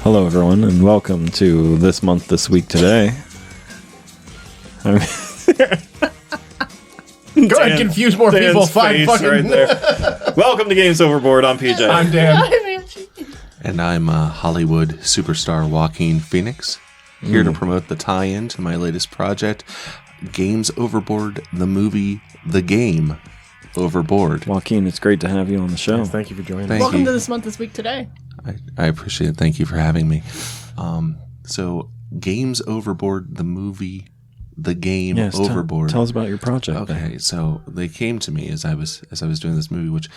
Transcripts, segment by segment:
Hello, everyone, and welcome to This Month, This Week, Today. Go ahead and confuse more people. Fine, fucking. Right there. Welcome to Games Overboard. I'm PJ. I'm Dan. I'm Angie. And I'm Hollywood superstar Joaquin Phoenix, here to promote the tie-in to my latest project, Games Overboard, the movie, the game, Overboard. Joaquin, it's great to have you on the show. Yes, thank you for joining. Welcome to This Month, This Week, Today. I appreciate it. Thank you for having me. So, Games Overboard, the movie, the game, Overboard. Tell us about your project. Okay, so they came to me as I was doing this movie, which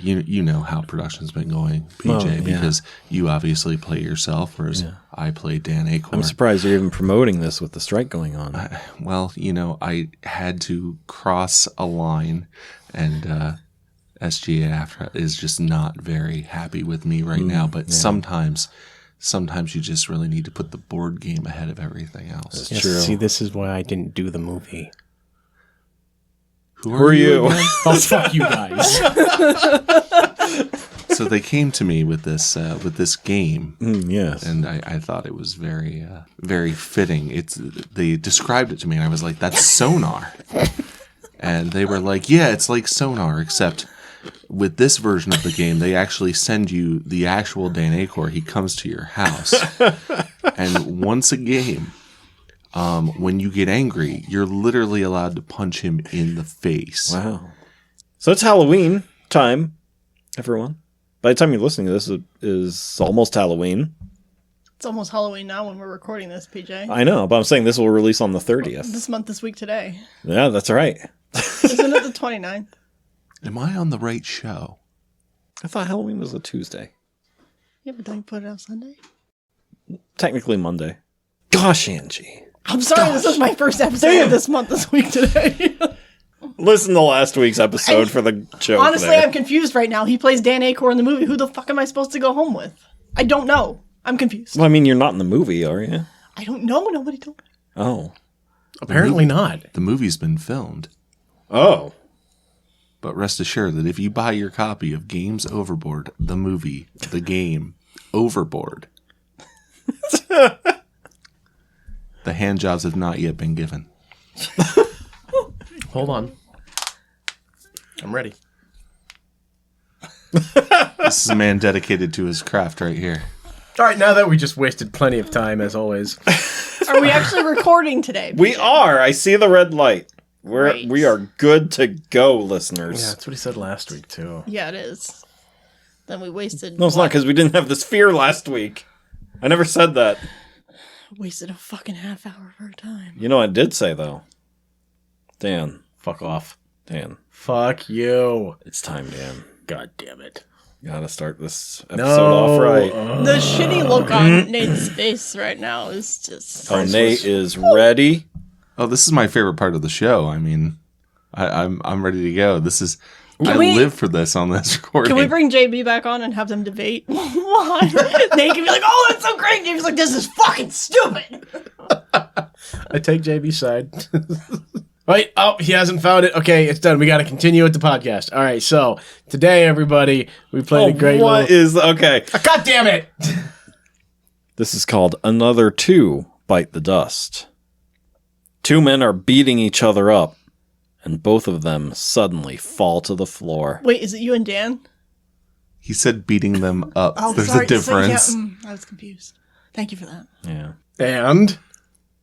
you know how production's been going, PJ, because you obviously play yourself, whereas I play Dan Acorn. I'm surprised you're even promoting this with the strike going on. Well, I had to cross a line, and SGA is just not very happy with me right now. But sometimes you just really need to put the board game ahead of everything else. Yes, see, this is why I didn't do the movie. Who are you? Oh, fuck you guys. So they came to me with this game. Yes. And I thought it was very very fitting. They described it to me, and I was like, "That's Sonar." And they were like, "Yeah, it's like Sonar, except with this version of the game, they actually send you the actual Dan Acor. He comes to your house, and once a game, when you get angry, you're literally allowed to punch him in the face." Wow. So it's Halloween time, everyone. By the time you're listening to this, it is almost Halloween. It's almost Halloween now when we're recording this, PJ. I know, but I'm saying this will release on the 30th. This Month, This Week, Today. Yeah, that's right. Isn't it the 29th? Am I on the right show? I thought Halloween was a Tuesday. Yeah, but don't you put it out Sunday? Technically Monday. Gosh, Angie. I'm sorry, this is my first episode of This Month, This Week, Today. Listen to last week's episode for the joke. Honestly, there. I'm confused right now. He plays Dan Acor in the movie. Who the fuck am I supposed to go home with? I don't know. I'm confused. Well, I mean, you're not in the movie, are you? I don't know. Nobody told me. Oh. Apparently not. The movie's been filmed. Oh. But rest assured that if you buy your copy of Games Overboard, the movie, the game, Overboard, the hand jobs have not yet been given. Hold on. I'm ready. This is a man dedicated to his craft right here. All right, now that we just wasted plenty of time, as always. Are we actually recording today? We are. I see the red light. Great. We are good to go, listeners. Yeah, that's what he said last week, too. Yeah, it is. Then we wasted... No, it's not because we didn't have the sphere last week. I never said that. Wasted a fucking half hour of our time. You know what I did say, though? Dan. Fuck off. Dan. Fuck you. It's time, Dan. God damn it. Gotta start this episode off right. The shitty look on Nate's face right now is just... Oh, Nate is ready. Oh, this is my favorite part of the show. I mean, I'm ready to go. This is... I we- live for this on this recording. Can we bring JB back on and have them debate? Why? Nate can be like, oh, that's so great. JB's like, this is fucking stupid. I take JB's side. Wait, oh, he hasn't found it. Okay, it's done. We got to continue with the podcast. All right, so today, everybody, we played a great Okay. God damn it! This is called Another Two Bite the Dust. Two men are beating each other up, and both of them suddenly fall to the floor. Wait, is it you and Dan? He said beating them up. Oh, There's sorry. a difference. I was confused. Thank you for that. Yeah. And?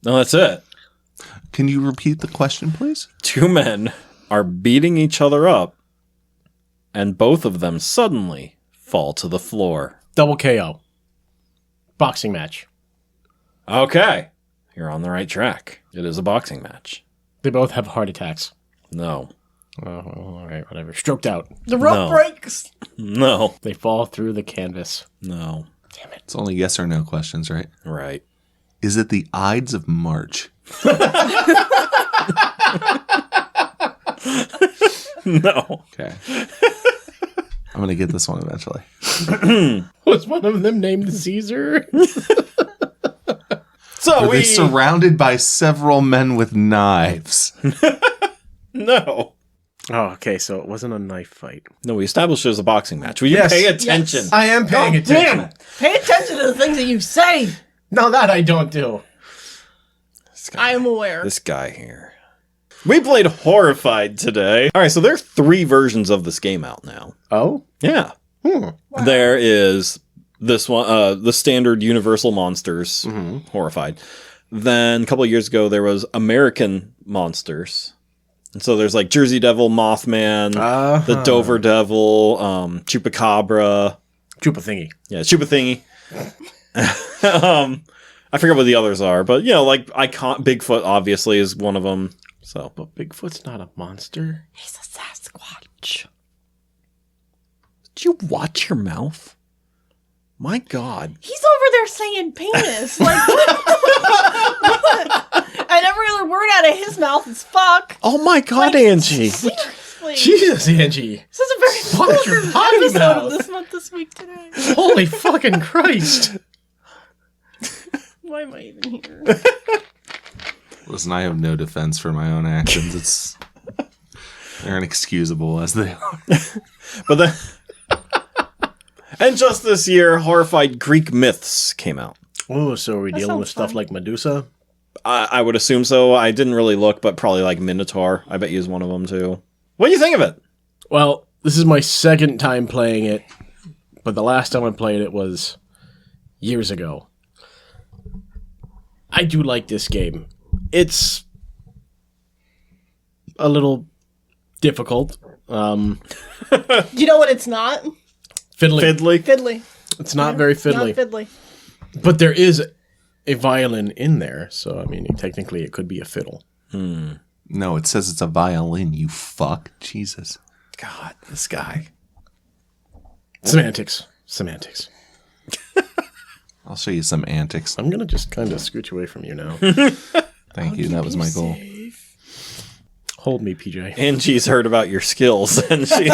No, that's it. Can you repeat the question, please? Two men are beating each other up, and both of them suddenly fall to the floor. Double KO. Boxing match. Okay. You're on the right track. It is a boxing match. They both have heart attacks. No. Oh, all right, whatever. Stroked out. The rope No. breaks. No. They fall through the canvas. No. Damn it. It's only yes or no questions, right? Right. Is it the Ides of March? No. Okay. I'm going to get this one eventually. Was one of them named Caesar? So Are they surrounded by several men with knives? No. Oh, okay, so it wasn't a knife fight. No, we established it was a boxing match. Will you Yes. pay attention? Yes. I am paying attention. Damn it! Pay attention to the things that you say. No, that I don't do. I am aware. This guy here. We played Horrified today. All right, so there are 3 versions of this game out now. Oh? Yeah. There is this one, the standard Universal Monsters, Horrified. Then a couple of years ago, there was American Monsters. And so there's like Jersey Devil, Mothman, the Dover Devil, Chupacabra. Chupa thingy. Yeah, Chupa Thingy. I forget what the others are, but like Bigfoot obviously is one of them. So, But Bigfoot's not a monster. He's a Sasquatch. did you watch your mouth? My God. He's over there saying penis. Like, what? And every other word out of his mouth is fuck. Oh my God, Like, Angie. Seriously. Jesus, Angie. This is a very Watch your important potty episode mouth. of this month, this week, today. Holy fucking Christ. Why am I even here? Listen, I have no defense for my own actions. They're inexcusable as they are. But then, and just this year, Horrified Greek Myths came out. Oh, so are we That dealing with sounds stuff fun. like Medusa? I would assume so. I didn't really look, but probably like Minotaur. I bet you is one of them too. What do you think of it? Well, this is my second time playing it, but the last time I played it was years ago. I do like this game. It's a little difficult. Do you know what it's not? Fiddly. Fiddly? Fiddly. It's not very fiddly. Not fiddly. But there is a violin in there, so I mean, technically it could be a fiddle. No, it says it's a violin, you fuck. Jesus. God, this guy. Semantics. Semantics. I'll show you some antics. I'm gonna just kind of scoot away from you now. Thank you. That was my goal. Hold me, PJ. Angie's heard about your skills, and she's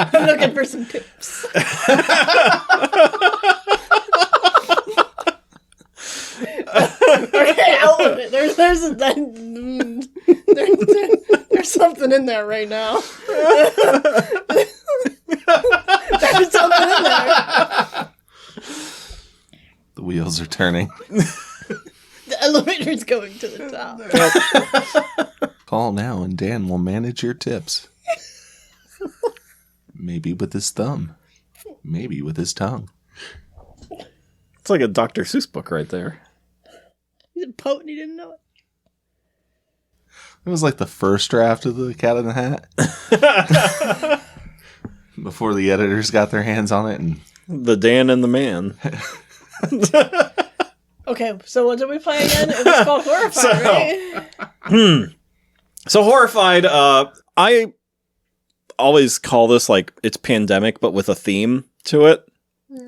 I'm looking for some tips. Okay, I'll look it. There's something in there right now. There's something in there. The wheels are turning. The elevator's going to the top. Call now and Dan will manage your tips. Maybe with his thumb. Maybe with his tongue. it's like a Dr. Seuss book right there. He's a poet and he didn't know it. It was like the first draft of the Cat in the Hat. Before the editors got their hands on it. And The Dan and the Man. Okay, so what did we play again? It was called Horrified, right? So Horrified, I always call this like it's Pandemic, but with a theme to it.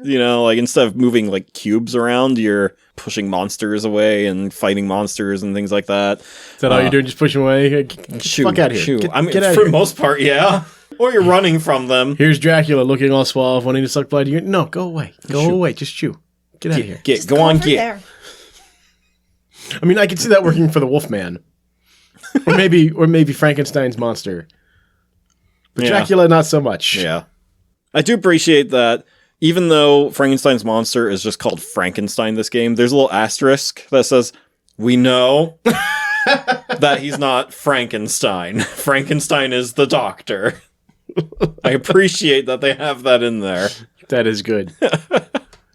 You know, like instead of moving like cubes around, you're pushing monsters away and fighting monsters and things like that. Is that all you're doing? Just pushing away? Get the fuck out of here. Shoo. Get, I mean, get out for of here. most part, yeah. Or you're running from them. Here's Dracula looking all suave, wanting to suck blood. No, go away. Go Shoo. away. Just chew. Get out of here. Get, Just go on, over get. there. I mean, I could see that working for the Wolfman. or maybe Frankenstein's monster. But Yeah. Dracula, not so much. Yeah. I do appreciate that even though Frankenstein's monster is just called Frankenstein this game, there's a little asterisk that says, we know that he's not Frankenstein. Frankenstein is the doctor. I appreciate that they have that in there. That is good.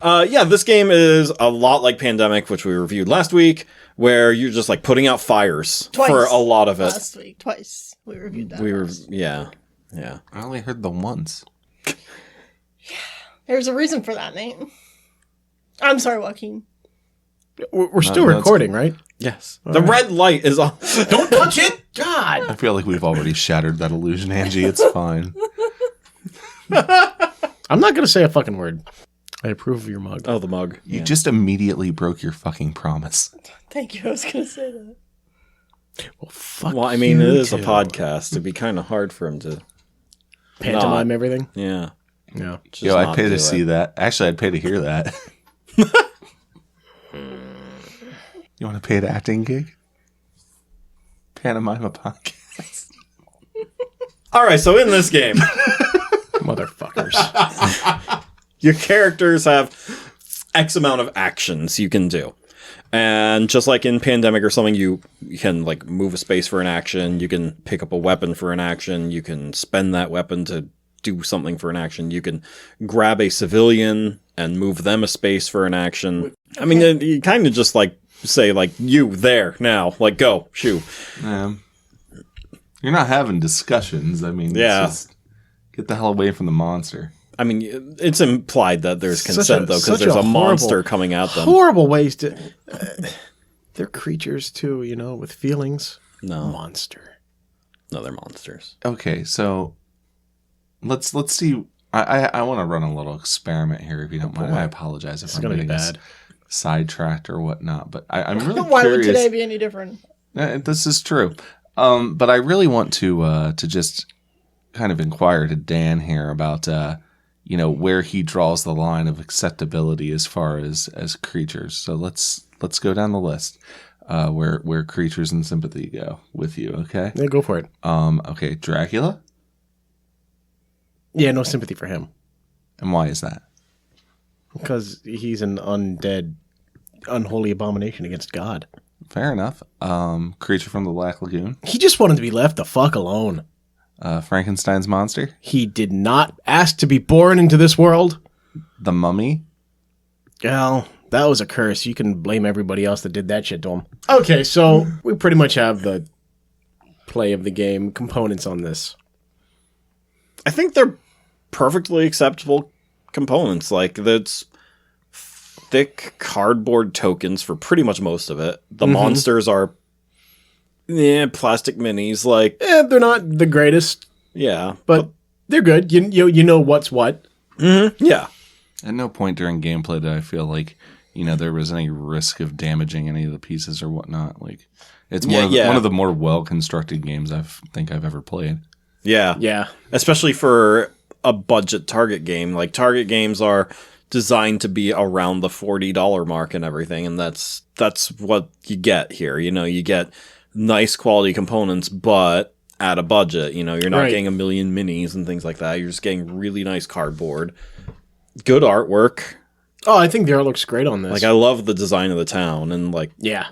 Yeah, this game is a lot like Pandemic, which we reviewed last week, where you're just like putting out fires Twice. for a lot of it. Last week, twice. We reviewed that. Yeah. I only heard the once. There's a reason for that, Nate. I'm sorry, Joaquin. We're still that's recording, right? Yes. The red light is on. Don't touch it! God! I feel like we've already shattered that illusion, Angie. It's fine. I'm not going to say a fucking word. I approve of your mug. Oh, the mug. You just immediately broke your fucking promise. Thank you. I was going to say that. Well, fuck Well, I mean, you it is a too. podcast. It'd be kind of hard for him to. Pantomime everything? Yeah. Yeah. just Yo, I'd not pay do to it. see that. Actually, I'd pay to hear that. You want a paid acting gig? Pantomime a podcast. All right, so in this game, Motherfuckers. your characters have X amount of actions you can do. And just like in Pandemic or something, you can like move a space for an action, you can pick up a weapon for an action, you can spend that weapon to do something for an action, you can grab a civilian and move them a space for an action. I mean, you kind of just like say like, you there now, like go, shoo. You're not having discussions. I mean, Yeah. it's just, get the hell away from the monster. I mean, it's implied that there's Such consent, a- though, such because there's a a monster horrible- coming at them. Horrible ways to... they're creatures, too, you know, with feelings. No, Monster. no, they're monsters. Okay, so let's see. I want to run a little experiment here, if you don't mind. I apologize if I'm gonna be getting us bad. sidetracked or whatnot, but I'm really Why would curious. today be any different? This is true, but I really want to just kind of inquire to Dan here about where he draws the line of acceptability as far as creatures. So let's go down the list where creatures and sympathy go with you. Okay. Yeah, go for it. Okay, Dracula. Yeah, no sympathy for him. And why is that? Because he's an undead, unholy abomination against God. Fair enough. Creature from the Black Lagoon. He just wanted to be left the fuck alone. Frankenstein's monster. He did not ask to be born into this world. The Mummy. Well, that was a curse. You can blame everybody else that did that shit to him. Okay, so we pretty much have the play of the game components on this. I think they're perfectly acceptable components. Like, that's thick cardboard tokens for pretty much most of it. The monsters are plastic minis. Like, They're not the greatest, yeah, but they're good. You know what's what. yeah. At no point during gameplay did I feel like there was any risk of damaging any of the pieces or whatnot. Like, it's one of the more well constructed games I think I've ever played. Yeah. Yeah. Especially for a budget Target game. Like, Target games are designed to be around the $40 mark and everything, and that's what you get here. You get nice quality components, but at a budget. You're not Right. getting a million minis and things like that. You're just getting really nice cardboard. Good artwork. Oh, I think the art looks great on this. Like, I love the design of the town and, like, yeah.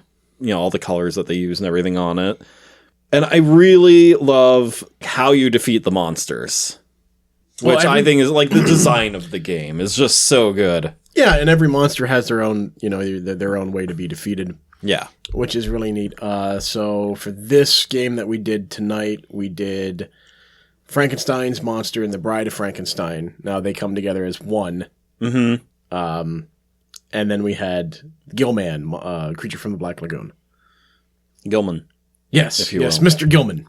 all the colors that they use and everything on it. And I really love how you defeat the monsters. Which I think is, like, the design of the game is just so good. Yeah, and every monster has their own, their own way to be defeated, Yeah. which is really neat. So for this game that we did tonight, we did Frankenstein's monster and the Bride of Frankenstein. Now they come together as one. Mm-hmm. And then we had Gilman, creature from the Black Lagoon. Gilman. Yes, If you yes, will. Mr. Gilman.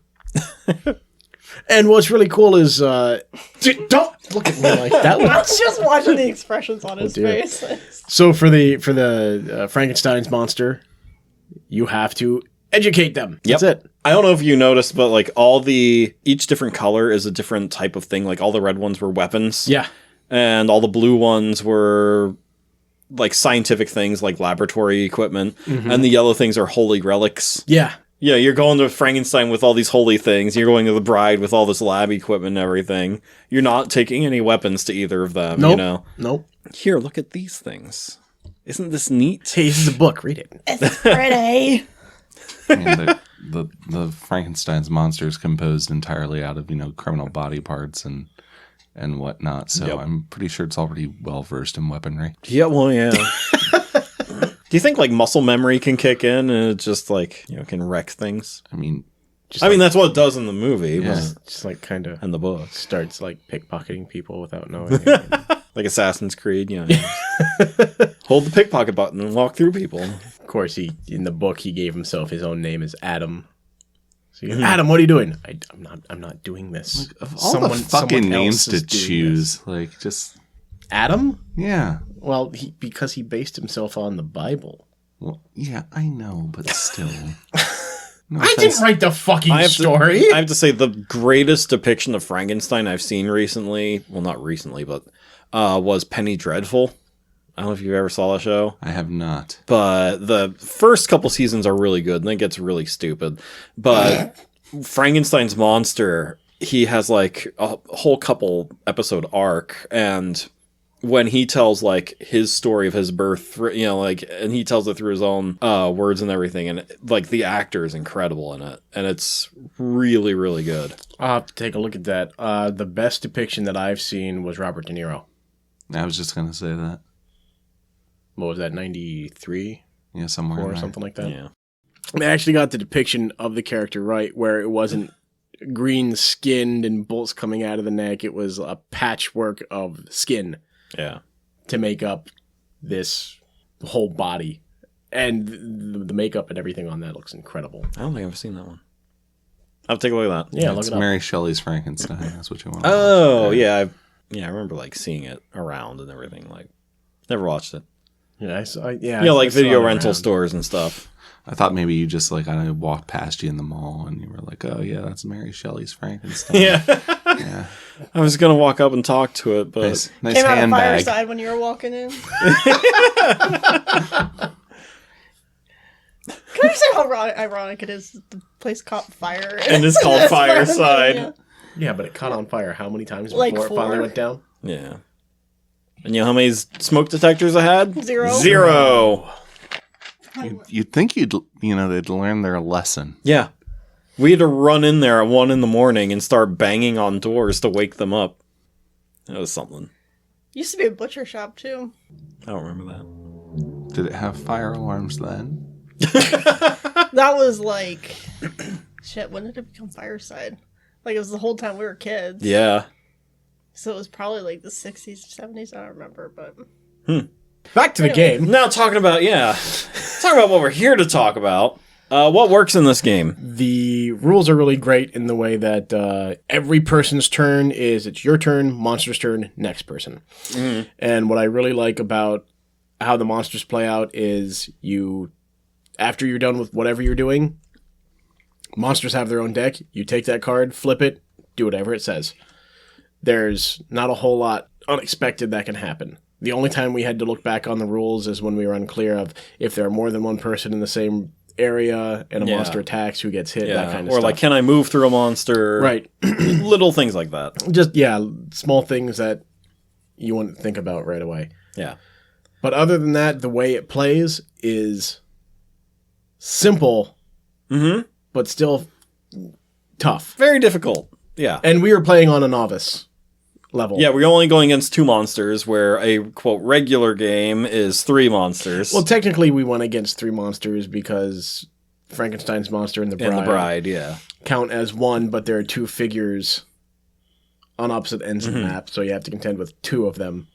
And what's really cool is, dude, don't look at me like that. I was just watching the expressions on his dear. face. So for the Frankenstein's monster, you have to educate them. That's it. I don't know if you noticed, but, like, each different color is a different type of thing. Like, all the red ones were weapons. Yeah. And all the blue ones were, like, scientific things, like laboratory equipment. And the yellow things are holy relics. Yeah. Yeah, you're going to Frankenstein with all these holy things. You're going to the Bride with all this lab equipment and everything. You're not taking any weapons to either of them, Nope. Nope. Here, look at these things. Isn't this neat? Hey, this is a book. Read it. It's pretty. I mean, the Frankenstein's monster is composed entirely out of criminal body parts and whatnot. So I'm pretty sure it's already well versed in weaponry. Yeah, well, yeah. Do you think, like, muscle memory can kick in and it just, like, can wreck things? I mean, That's what it does in the movie Yeah. Just like kind of and the book. starts like pickpocketing people without knowing. Like Assassin's Creed, hold the pickpocket button and walk through people. Of course, in the book he gave himself his own name as Adam. So Adam, what are you doing? I'm not doing this. of all the fucking names to choose, like, just Adam? yeah. Well, because he based himself on the Bible. Well, yeah, I know, but still. No I offense. didn't write the fucking story. I have to say, the greatest depiction of Frankenstein I've seen recently, well, not recently, but was Penny Dreadful. I don't know if you ever saw that show. I have not. But the first couple seasons are really good, and then it gets really stupid. But Frankenstein's monster, he has like a whole couple episode arc, and when he tells like his story of his birth, you know, like, and he tells it through his own words and everything, and like the actor is incredible in it, and it's really, really good. I'll have to take a look at that. The best depiction that I've seen was Robert De Niro. I was just gonna say that. What was that, 93? Yeah, somewhere Or in there. something like that? Yeah. They actually got the depiction of the character right, where it wasn't green-skinned and bolts coming out of the neck. It was a patchwork of skin Yeah. to make up this whole body. And the makeup and everything on that looks incredible. I don't think I've seen that one. I'll take a look at that. Yeah, look It's it up. Mary Shelley's Frankenstein. That's what you want. Oh, yeah. I remember like seeing it around and everything. Like, never watched it. Yeah, Like I saw video it rental around. stores and stuff. I thought maybe you just like I walked past you in the mall and you were like, "Oh yeah, that's Mary Shelley's Frankenstein." Yeah. I was going to walk up and talk to it, but nice Came out of handbag. Fireside when you were walking in. Can I say how ironic it is that the place caught fire? And it's called Fireside. Yeah. Yeah, but it caught on fire how many times Like before it finally 4. went down? yeah. And you know how many smoke detectors I had? 0. 0. You'd think they'd learn their lesson. Yeah. We had to run in there at 1 a.m. and start banging on doors to wake them up. That was something. Used to be a butcher shop too. I don't remember that. Did it have fire alarms then? That was like shit. When did it become Fireside? Like it was the whole time we were kids. Yeah. So it was probably like the 60s, 70s. I don't remember, but Back to the game. Now talking about what we're here to talk about. What works in this game? The rules are really great in the way that every person's turn is it's your turn, monster's turn, next person. Mm-hmm. And what I really like about how the monsters play out is after you're done with whatever you're doing, monsters have their own deck. You take that card, flip it, do whatever it says. There's not a whole lot unexpected that can happen. The only time we had to look back on the rules is when we were unclear of if there are more than one person in the same area and a monster attacks, who gets hit, that kind of or stuff. like, can I move through a monster? Right. Little things like that. Just, small things that you wouldn't think about right away. Yeah. But other than that, the way it plays is simple, but still tough. Very difficult. Yeah. And we were playing on a novice level. Yeah, we're only going against 2 monsters, where a, quote, regular game is 3 monsters. Well, technically, we went against 3 monsters because Frankenstein's monster and the bride, yeah. count as one, but there are 2 figures on opposite ends of the map, so you have to contend with 2 of them.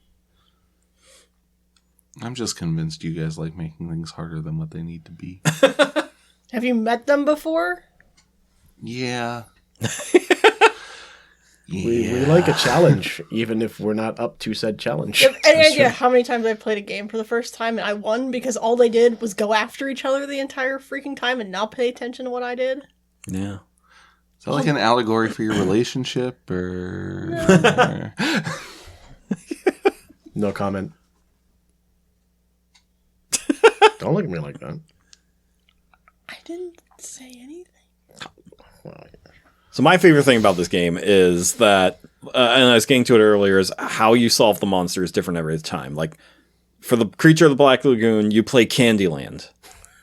I'm just convinced you guys like making things harder than what they need to be. have you met them before? Yeah. We like a challenge, even if we're not up to said challenge. Do you have any idea how many times I played a game for the first time and I won because all they did was go after each other the entire freaking time and not pay attention to what I did? Yeah. Is that like an allegory for your relationship, or? No comment. Don't look at me like that. I didn't say anything. Well, So my favorite thing about this game is that, and I was getting to it earlier, is how you solve the monster is different every time. Like, for the creature of the Black Lagoon, you play Candyland.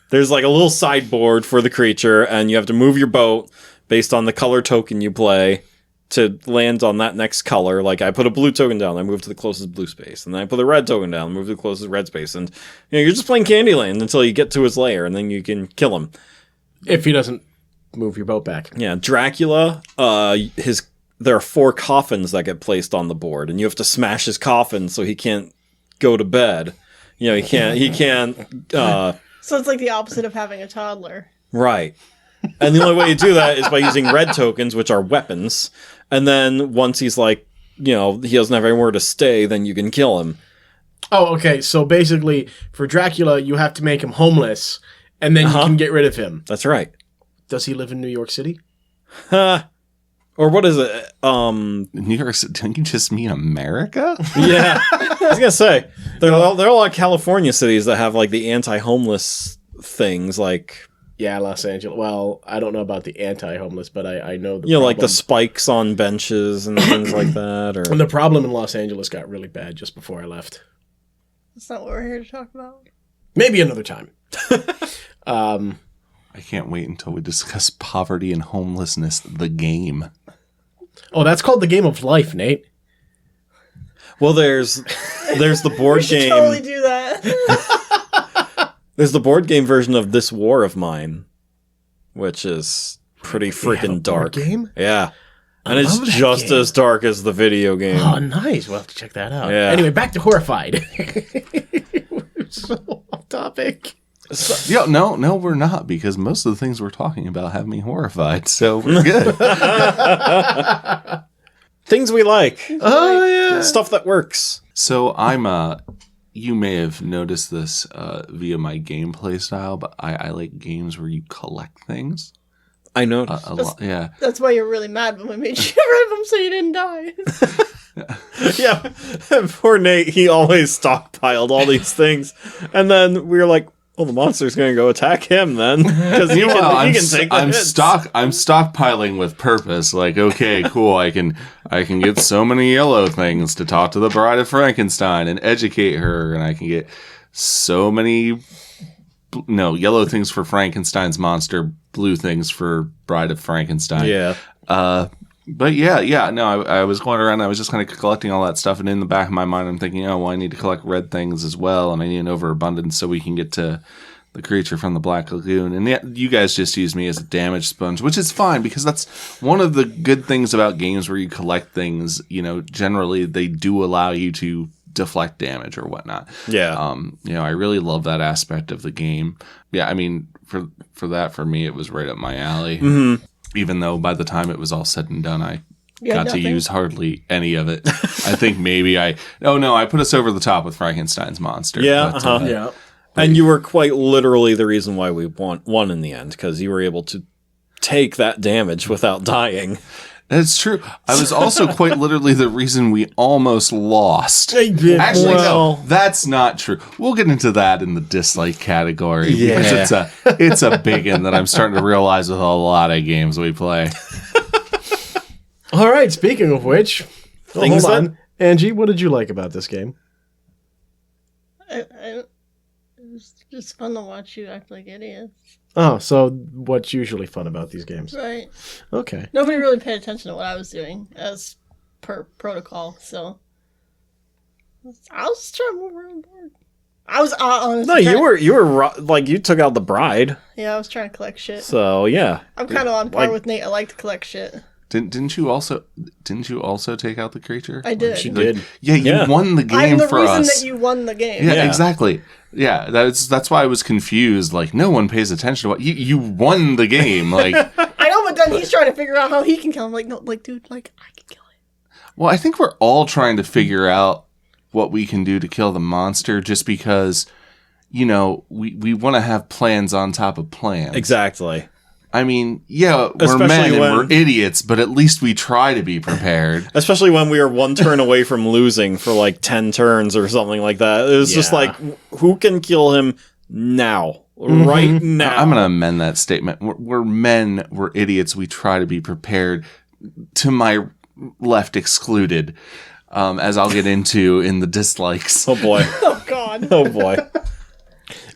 There's like a little sideboard for the creature, and you have to move your boat based on the color token you play to land on that next color. Like, I put a blue token down, I move to the closest blue space, and then I put a red token down, move to the closest red space, and you're just playing Candyland until you get to his lair, and then you can kill him. if he doesn't move your boat back. Yeah, Dracula, there are 4 coffins that get placed on the board, and you have to smash his coffin so he can't go to bed. You know, he can't, So it's like the opposite of having a toddler. right. And the only way you do that is by using red tokens, which are weapons, and then once he's like, you know, he doesn't have anywhere to stay, then you can kill him. Oh, okay. So basically, for Dracula, you have to make him homeless, and then you can get rid of him. That's right. Does he live in New York City? Or what is it? New York City? Don't you just mean America? Yeah. I was gonna say there are a lot of California cities that have like the anti-homeless things, like Yeah, Los Angeles. Well, I don't know about the anti-homeless, but I know the like the problem. spikes on benches and things like that. Or And the problem in Los Angeles got really bad just before I left. That's not what we're here to talk about. Maybe another time. I can't wait until we discuss poverty and homelessness, the game. Oh, that's called the game of life, Nate. well, there's the board We should game. totally do that. There's the board game version of This War of Mine, which is pretty They have a freaking board dark. game? Yeah. And I it's love that just game. as dark as the video game. Oh, nice. We'll have to check that out. Yeah. Anyway, back to Horrified. We're so off topic. Yeah, no, we're not, because most of the things we're talking about have me horrified, so we're good. Things we like. Oh, yeah. Stuff that works. So you may have noticed this via my gameplay style, but I like games where you collect things. I noticed. A lot, yeah. That's why you're really mad when we made you rid of them so you didn't die. Yeah. Poor Nate, he always stockpiled all these things. And then we were like, well, the monster's going to go attack him then. Because he can take the hits. I'm stockpiling with purpose. Like, okay, cool. I can get so many yellow things to talk to the Bride of Frankenstein and educate her, and I can get so many yellow things for Frankenstein's monster, blue things for Bride of Frankenstein. Yeah. But I was going around, I was just kind of collecting all that stuff, and in the back of my mind I'm thinking, oh, well, I need to collect red things as well, and I need an overabundance so we can get to the creature from the Black Lagoon. And you guys just use me as a damage sponge, which is fine, because that's one of the good things about games where you collect things. Generally they do allow you to deflect damage or whatnot. Yeah. I really love that aspect of the game. Yeah, I mean, for that, for me, it was right up my alley. Mm-hmm. Even though by the time it was all said and done, I You had got to nothing? use hardly any of it. I think maybe I put us over the top with Frankenstein's monster. Yeah, but, uh-huh. Yeah. And you were quite literally the reason why we won in the end, because you were able to take that damage without dying. That's true. I was also quite literally the reason we almost lost. Yeah. Actually, Well- no, that's not true. We'll get into that in the dislike category, because Yeah. it's a big one that I'm starting to realize with a lot of games we play. All right, speaking of which, Things hold that- on. Angie, what did you like about this game? It was just fun to watch you act like idiots. Oh, so what's usually fun about these games? Right. Okay. Nobody really paid attention to what I was doing as per protocol, so I was just trying to move around the board. I was honestly No, you were like, you took out the bride. Yeah, I was trying to collect shit. So, yeah. I'm kind of on par like- with Nate. I like to collect shit. Didn't you also take out the creature? I did. She did. Yeah, you Yeah. won the game I'm the for reason us. that you won the game. Yeah, Yeah. exactly. Yeah, that's why I was confused. Like, no one pays attention to what you won the game. Like, I know, but then he's trying to figure out how he can kill him. Like, no, like, dude, like, I can kill it. well, I think we're all trying to figure out what we can do to kill the monster, just because, we want to have plans on top of plans. Exactly. I mean, yeah, we're Especially men and when- we're idiots, but at least we try to be prepared. Especially when we were one turn away from losing for like 10 turns or something like that. It was just Yeah. like, who can kill him now? Right now. I'm going to amend that statement. We're men, we're idiots, we try to be prepared, to my left excluded, as I'll get into in the dislikes. Oh boy. Oh, God. Oh boy.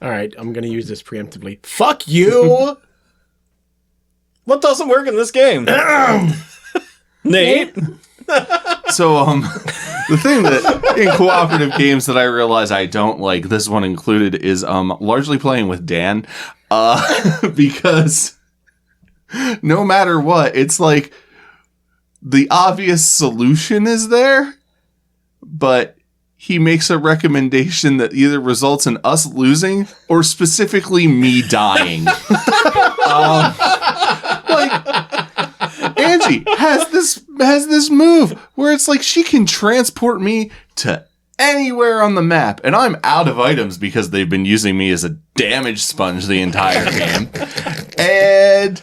All right, I'm going to use this preemptively. Fuck you! What doesn't work in this game? Nate? So, the thing that in cooperative games that I realize I don't like, this one included, is largely playing with Dan, because no matter what, it's like the obvious solution is there, but he makes a recommendation that either results in us losing or specifically me dying. Angie has this move where it's like she can transport me to anywhere on the map, and I'm out of items because they've been using me as a damage sponge the entire game. And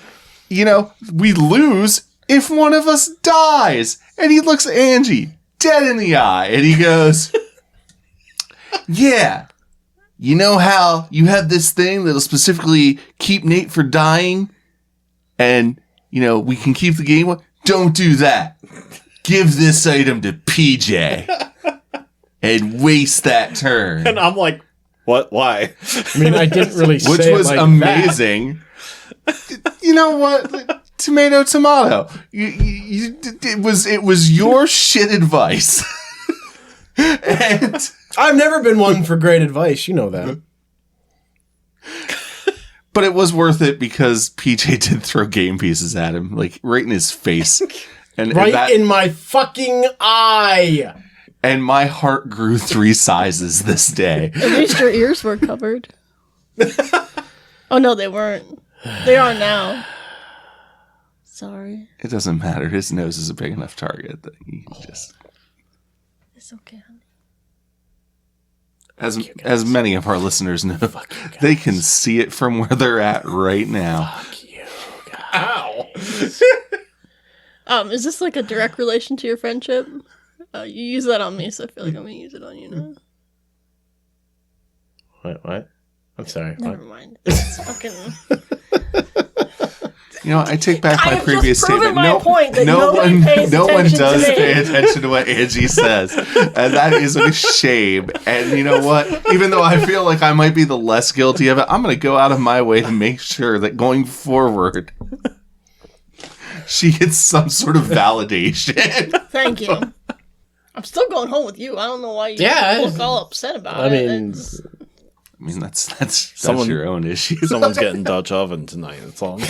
we lose if one of us dies. And he looks at Angie dead in the eye and he goes, "Yeah, you know how you have this thing that'll specifically keep Nate for dying? And, we can keep the game. Don't do that. Give this item to PJ and waste that turn. And I'm like, what? Why? I mean, I didn't really say Which was it like amazing. You know what? Tomato. It was your shit advice. And I've never been one for great advice. You know that. but it was worth it because PJ did throw game pieces at him, like right in his face. And in my fucking eye. And my heart grew 3 sizes this day. At least your ears were covered. Oh no, they weren't. They are now. Sorry. It doesn't matter. His nose is a big enough target that he just... It's okay, honey. As many of our listeners know, they can see it from where they're at right now. Fuck you, guys. Ow. Is this like a direct relation to your friendship? You use that on me, so I feel like I'm gonna use it on you now. What? I'm sorry. Never mind. It's fucking... I take back my have previous just proven statement. my point that no nobody pays one attention does to me. pay attention to what Angie says, and that is a shame. And you know what? Even though I feel like I might be the less guilty of it, I'm going to go out of my way to make sure that going forward, she gets some sort of validation. Thank you. I'm still going home with you. I don't know why you look all upset about it. I mean, that's Someone- your own issue. Someone's getting Dutch oven tonight. That's all.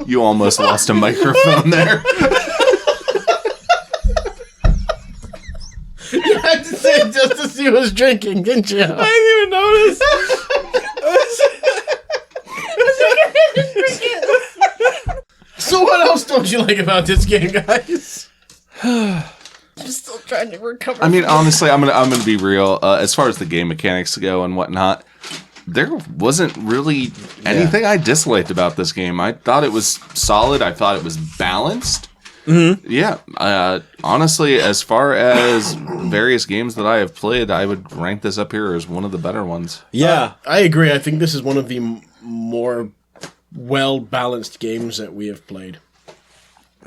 You almost lost a microphone there. You had to say it just to see who was drinking, didn't you? I didn't even notice. So what else don't you like about this game, guys? I'm still trying to recover. I mean, honestly, I'm gonna be real. As far as the game mechanics go and whatnot, there wasn't really anything I disliked about this game. I thought it was solid. I thought it was balanced. Mm-hmm. Yeah. Honestly, as far as various games that I have played, I would rank this up here as one of the better ones. Yeah. I agree. I think this is one of the more well-balanced games that we have played.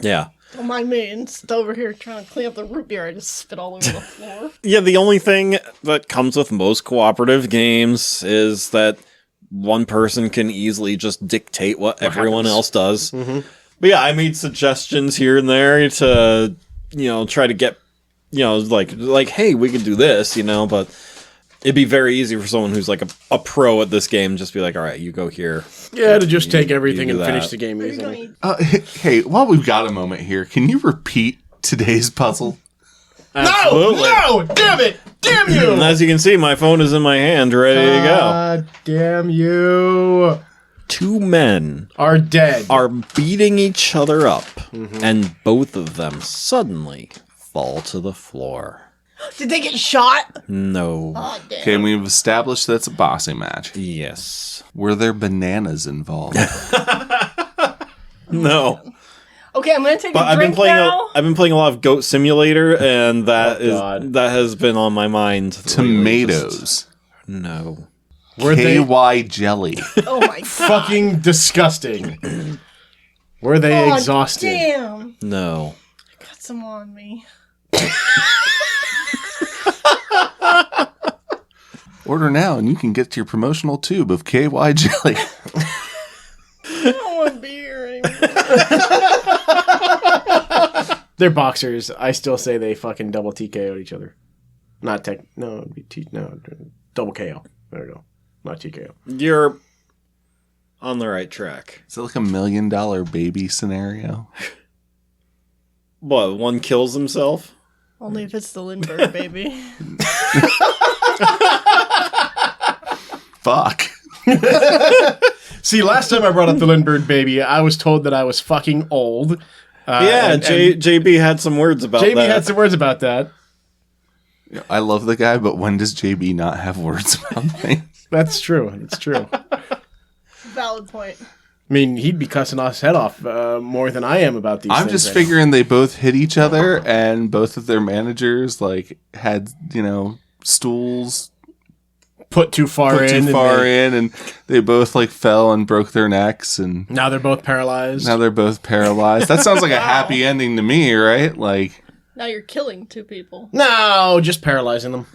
Yeah. Don't mind me. And still over here trying to clean up the root beer. I just spit all over the floor. Yeah, the only thing that comes with most cooperative games is that one person can easily just dictate what everyone else does. Mm-hmm. But yeah, I made suggestions here and there to, try to get, like, hey, we could do this, but it'd be very easy for someone who's like a pro at this game, just be like, all right, you go here. Yeah, to just take everything you and do finish that. the game easily. Hey, while we've got a moment here, can you repeat today's puzzle? Absolutely. No! Damn it! Damn you! And as you can see, my phone is in my hand, ready to go. God damn you! 2 men Are dead. are beating each other up, and both of them suddenly fall to the floor. Did they get shot? No. Oh, damn. Okay, we've established that's a boxing match. Yes. Were there bananas involved? No. Okay, I'm gonna take But a drink now. I've been playing a lot of Goat Simulator, and that God. that has been on my mind. lately. Tomatoes. No. Were they KY jelly. Oh my god. fucking disgusting? Were they exhausted? Damn. No. Got some on me. Order now and you can get your promotional tube of KY jelly. I don't want to be here anymore. They're boxers. I still say they fucking double TKO'd each other. Not tech. No, it'd be double KO. There we go. Not TKO. You're on the right track. Is it like $1 million baby scenario? What, one kills himself? Only if it's the Lindbergh baby. Fuck. See, last time I brought up the Lindbergh baby, I was told that I was fucking old. Yeah, and JB had some words about JB that. had some words about that. I love the guy, but when does JB not have words about things? That's true. It's true. Valid point. I mean, he'd be cussing us head off more than I am about these I'm things just right now. figuring they both hit each other, and both of their managers like had stools Put too far put in. too far in, and they both like fell and broke their necks, and Now they're both paralyzed. now they're both paralyzed. That sounds like a happy ending to me, right? Like, Now you're killing 2 people. No, just paralyzing them.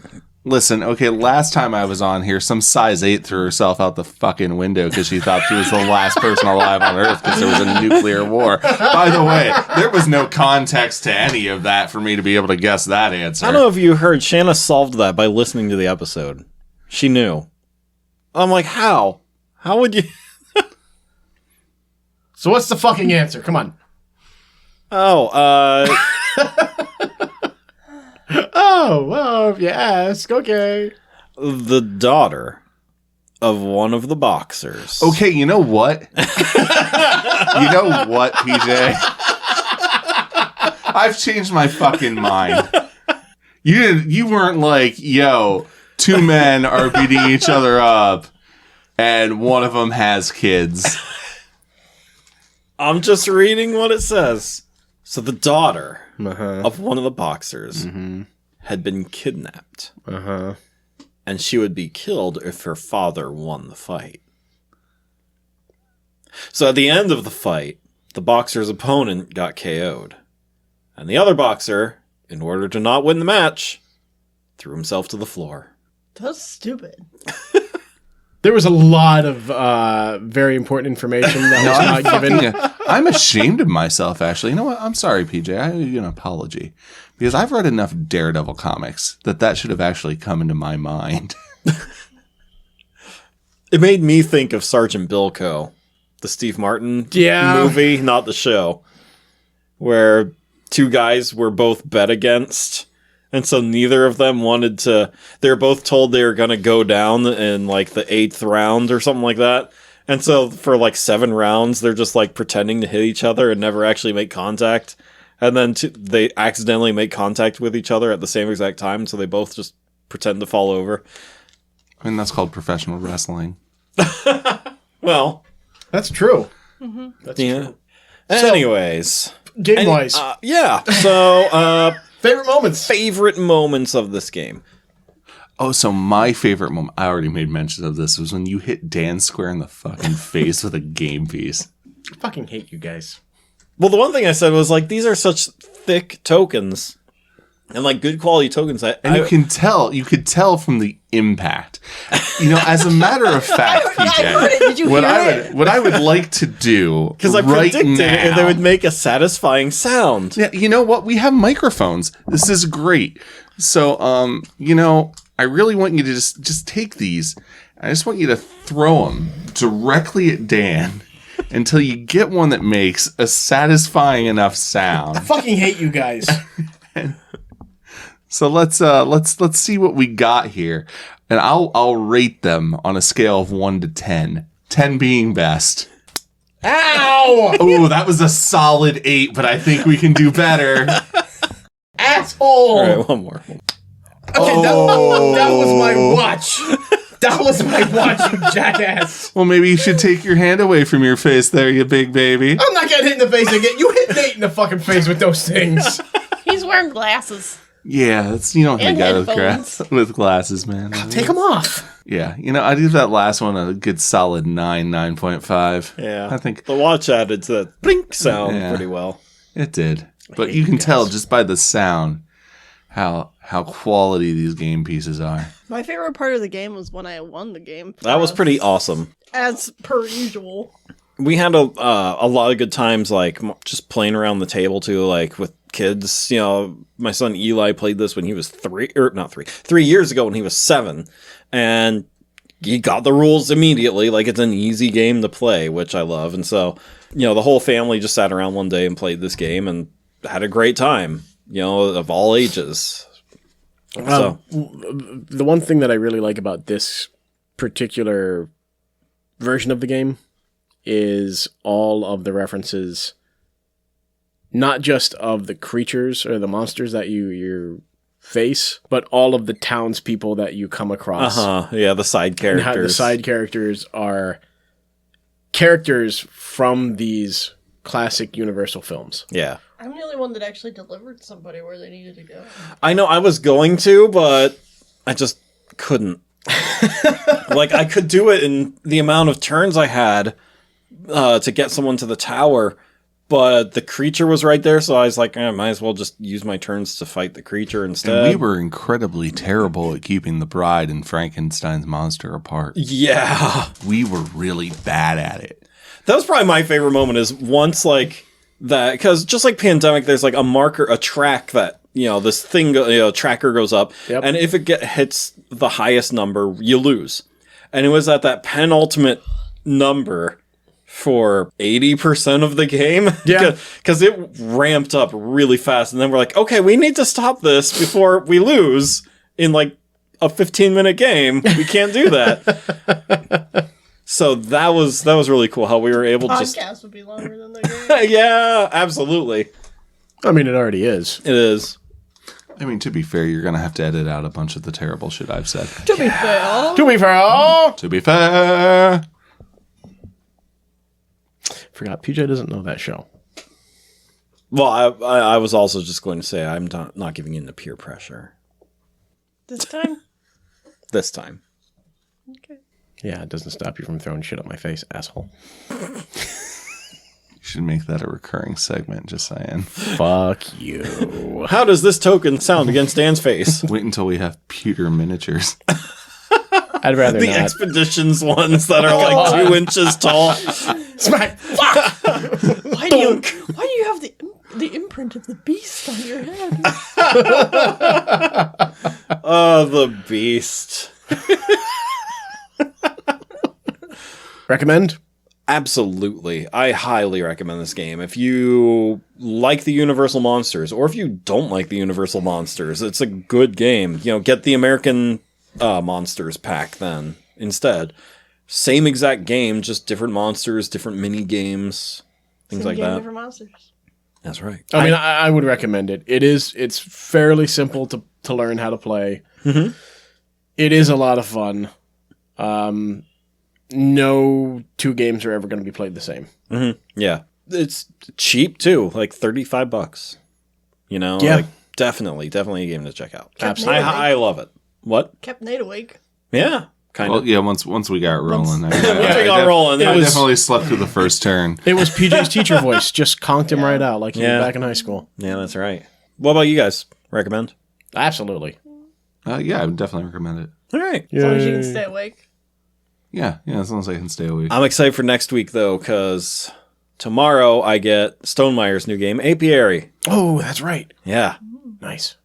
listen, okay, last time I was on here, some size 8 threw herself out the fucking window because she thought she was the last person alive on Earth because there was a nuclear war. By the way, there was no context to any of that for me to be able to guess that answer. I don't know if you heard, Shanna solved that by listening to the episode. She knew. I'm like, how? How would you? So what's the fucking answer? Come on. Oh, Oh, well, if you ask, okay. the daughter of one of the boxers. Okay, you know what? You know what, PJ? I've changed my fucking mind. You weren't like, yo, 2 men are beating each other up, and one of them has kids. I'm just reading what it says. So the daughter Uh-huh. of one of the boxers had been kidnapped, Uh-huh. and she would be killed if her father won the fight. So at the end of the fight, the boxer's opponent got KO'd, and the other boxer, in order to not win the match, threw himself to the floor. That's stupid. There was a lot of very important information that was not given. I'm ashamed of myself, actually. You know what? I'm sorry, PJ. I owe you an apology. Because I've read enough Daredevil comics that should have actually come into my mind. It made me think of Sergeant Bilko, the Steve Martin movie, not the show, where 2 guys were both bet against, and so neither of them wanted to. They were both told they were going to go down in like the 8th round or something like that. And so for like 7 rounds, they're just like pretending to hit each other and never actually make contact. And then they accidentally make contact with each other at the same exact time, so they both just pretend to fall over. I mean, that's called professional wrestling. Well, That's true. That's yeah. true. Anyways. Game-wise, Yeah. So, favorite moments. favorite moments of this game. Oh, so my favorite moment, I already made mention of this, was when you hit Dan square in the fucking face with a game piece. I fucking hate you guys. Well, the one thing I said was, like, these are such thick tokens. And, like, good quality tokens. And you could tell from the impact. You know, as a matter of fact, PJ, Did you what hear it? I would like to do Because I right predicted now, they would make a satisfying sound. Yeah, you know what? We have microphones. This is great. So, I really want you to just take these. I just want you to throw them directly at Dan until you get one that makes a satisfying enough sound. I fucking hate you guys. So let's see what we got here, and I'll rate them on a scale of 1 to 10. 10 being best. Ow! Oh, that was a solid 8, but I think we can do better. Asshole! All right, one more. Okay, that was my watch. That was my watch, you jackass. Well, maybe you should take your hand away from your face there, you big baby. I'm not getting hit in the face again. You hit Nate in the fucking face with those things. He's wearing glasses. Yeah, you don't hit a And guy headphones. with glasses, man. Take them off. Yeah, I give that last one a good solid 9.5. Yeah. I think the watch added to that blink sound Yeah. pretty well. it did. But hate you you can guys. tell just by the sound how quality these game pieces are. My favorite part of the game was when I won the game. That was pretty awesome. As per usual. We had a lot of good times, like just playing around the table too, like with kids. My son Eli played this when he was 3 years ago when he was 7, and he got the rules immediately. Like, it's an easy game to play, which I love. And so, the whole family just sat around one day and played this game and had a great time. Of all ages. So The one thing that I really like about this particular version of the game is all of the references, not just of the creatures or the monsters that you face, but all of the townspeople that you come across. yeah, the side And characters. how the side characters are characters from these classic Universal films. Yeah. I'm the only one that actually delivered somebody where they needed to go. I know I was going to, but I just couldn't. Like, I could do it in the amount of turns I had to get someone to the tower, but the creature was right there, so I was like, might as well just use my turns to fight the creature instead. And we were incredibly terrible at keeping the bride and Frankenstein's monster apart. Yeah. We were really bad at it. That was probably my favorite moment, is once, like, that, because just like Pandemic, there's, like, a marker, a track that, this thing, tracker goes up, and if it hits the highest number, you lose. And it was at that penultimate number for 80% of the game. Yeah. Because it ramped up really fast, and then we're like, okay, we need to stop this before we lose in, like, a 15-minute game. We can't do that. So that was really cool how we were able to Podcast would be longer than the game. Yeah, absolutely. I mean, it already is. It is. I mean, to be fair, you're going to have to edit out a bunch of the terrible shit I've said. To be fair. To be fair. To be fair. Forgot, PJ doesn't know that show. Well, I was also just going to say I'm not giving in to peer pressure. This time? This time. Okay. Yeah, it doesn't stop you from throwing shit at my face, asshole. You should make that a recurring segment, just saying. Fuck you. How does this token sound against Dan's face? Wait until we have pewter miniatures. I'd rather The not. Expeditions ones that are like 2 inches tall. Smack. Why do you have the imprint of the beast on your head? Oh, the beast. Recommend? Absolutely. I highly recommend this game. If you like the Universal Monsters, or if you don't like the Universal Monsters, it's a good game. Get the American Monsters pack then instead. Same exact game, just different monsters, different mini games, things Same like game, that. different monsters. That's right. I mean, I would recommend it. It's fairly simple to learn how to play. Mm-hmm. It is a lot of fun. No 2 games are ever going to be played the same. Mm-hmm. Yeah. It's cheap too, like $35. Yeah. Like, definitely a game to check out. Absolutely. I love it. What? Kept Nate awake. Yeah. Kind Well, of. yeah, once we got rolling. Once we got rolling, I it was definitely slept through the first turn. It was PJ's teacher voice. Just conked him right out like he Yeah. did back in high school. Yeah, that's right. What about you guys? Recommend? Absolutely. Yeah, I would definitely recommend it. All right. As long as you can stay awake. Yeah, as long as I can stay awake. I'm excited for next week though, because tomorrow I get Stonemeyer's new game, Apiary. Oh, that's right. Yeah. Nice.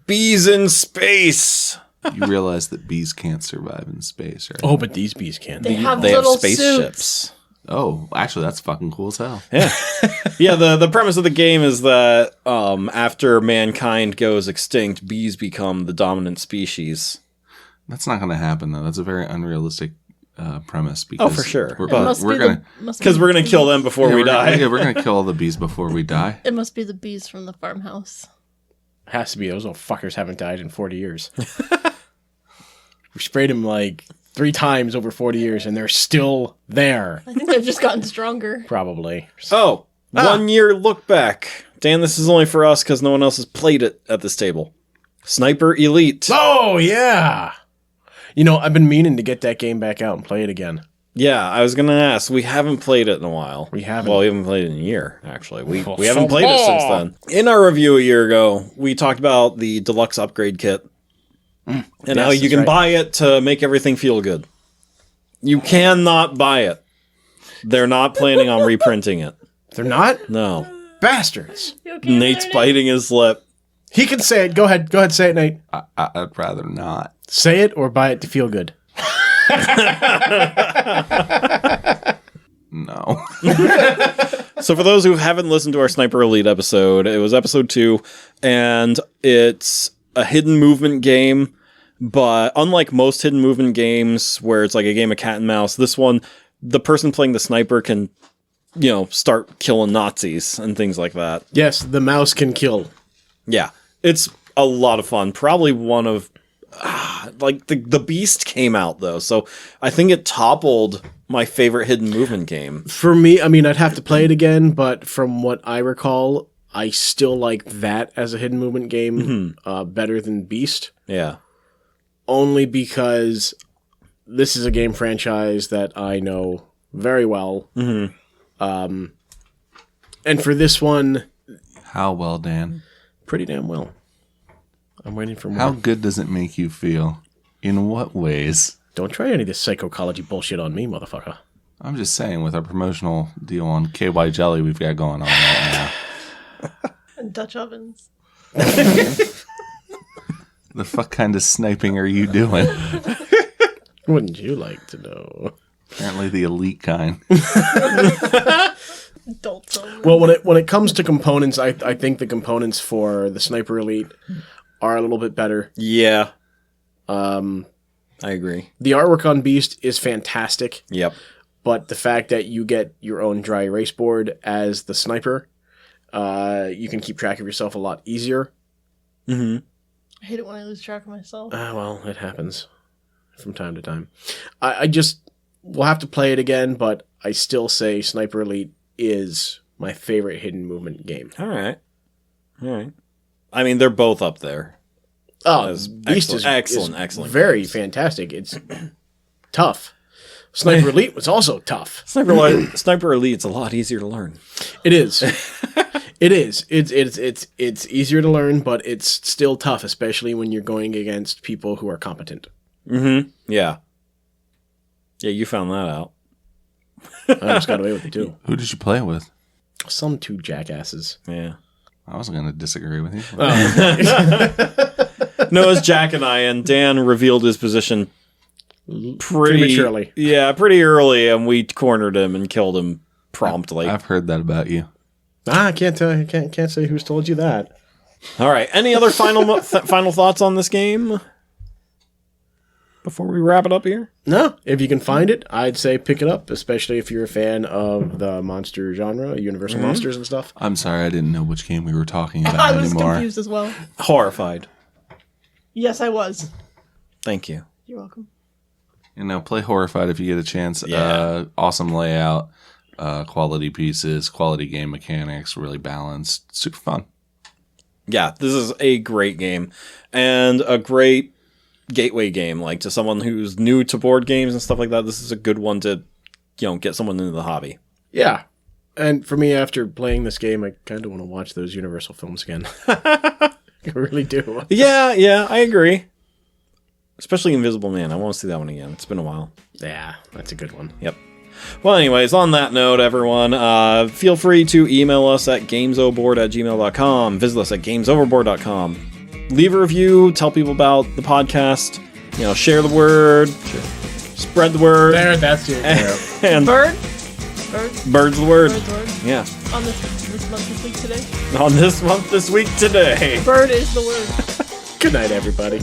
Bees in space. You realize that bees can't survive in space, right? Oh, but these bees can. They have They have little spaceships. suits. Oh, actually, that's fucking cool as hell. Yeah. Yeah, the premise of the game is that after mankind goes extinct, bees become the dominant species. That's not going to happen, though. That's a very unrealistic premise. Because for sure. We're, But we're going to... Because we're going to kill them before we die. we're going to kill all the bees before we die. It must be the bees from the farmhouse. Has to be. Those little fuckers haven't died in 40 years. We sprayed them like 3 times over 40 years, and they're still there. I think they've just gotten stronger. Probably. Oh, 1 year look back. Dan, this is only for us because no one else has played it at this table. Sniper Elite. Oh, yeah. I've been meaning to get that game back out and play it again. Yeah, I was going to ask. We haven't played it in a while. We haven't. Well, we haven't played it in a year, actually. We Well, haven't so played it since far. then. In our review a year ago, we talked about the deluxe upgrade kit. And how Yes, you that's can right. buy it to make everything feel good. You cannot buy it. They're not planning on reprinting it. They're not? No. Bastards. You okay, Nate's Nate? biting his lip. He can say it. Go ahead. Go ahead. Say it, Nate. I'd rather not. Say it or buy it to feel good. No. So for those who haven't listened to our Sniper Elite episode, it was episode 2, and it's a hidden movement game, but unlike most hidden movement games where it's like a game of cat and mouse, this one, the person playing the sniper can, start killing Nazis and things like that. Yes, the mouse can kill. Yeah, it's a lot of fun. Probably one of like the Beast came out though, so I think it toppled my favorite hidden movement game. For me, I mean, I'd have to play it again, but from what I recall, I still like that as a hidden movement game better than Beast. Yeah. Only because this is a game franchise that I know very well. And for this one, How well, Dan? pretty damn well. I'm waiting for more. How good does it make you feel? In what ways? Don't try any of this psychology bullshit on me, motherfucker. I'm just saying, with our promotional deal on KY Jelly we've got going on right now. And Dutch ovens. The fuck kind of sniping are you doing? Wouldn't you like to know? Apparently the elite kind. Adult ovens. Well, when it comes to components, I think the components for the Sniper Elite are a little bit better. Yeah. I agree. The artwork on Beast is fantastic, Yep. but the fact that you get your own dry erase board as the sniper, you can keep track of yourself a lot easier. I hate it when I lose track of myself. Well, it happens from time to time. I just will have to play it again, but I still say Sniper Elite is my favorite hidden movement game. All right. I mean, they're both up there. Oh, That's Beast excellent, is excellent very games. fantastic. It's tough. Sniper Elite was also tough. Sniper Elite's a lot easier to learn. It is. It is. It's easier to learn, but it's still tough, especially when you're going against people who are competent. Yeah. Yeah, you found that out. I almost got away with it too. Who did you play with? Some two jackasses. Yeah. I wasn't going to disagree with you. No, it's Jack and I, and Dan revealed his position Prematurely. Yeah, pretty early, and we cornered him and killed him promptly. I've heard that about you. I can't tell. I can't say who's told you that. All right. Any other final final thoughts on this game before we wrap it up here? No, if you can find it, I'd say pick it up, especially if you're a fan of the monster genre, Universal Monsters and stuff. I'm sorry, I didn't know which game we were talking about I was anymore. confused as well. Horrified. Yes, I was. Thank you. You're welcome. You know, play Horrified if you get a chance. Yeah. Awesome layout, quality pieces, quality game mechanics, really balanced, super fun. Yeah, this is a great game and a great gateway game. Like to someone who's new to board games and stuff like that, this is a good one to, get someone into the hobby. Yeah. And for me, after playing this game, I kind of want to watch those Universal films again. I really do. Yeah, I agree. Especially Invisible Man. I want to see that one again. It's been a while. Yeah, that's a good one. Yep. Well, anyways, on that note, everyone, feel free to email us at gamesoverboard@gmail.com. Visit us at gamesoverboard.com. Leave a review. Tell people about the podcast. Share the word. Spread the word. There, that's it. And Bird? bird's the word. Bird's word. Yeah. On this month, this week, today. On this month, this week, today. Bird is the word. Good night, everybody.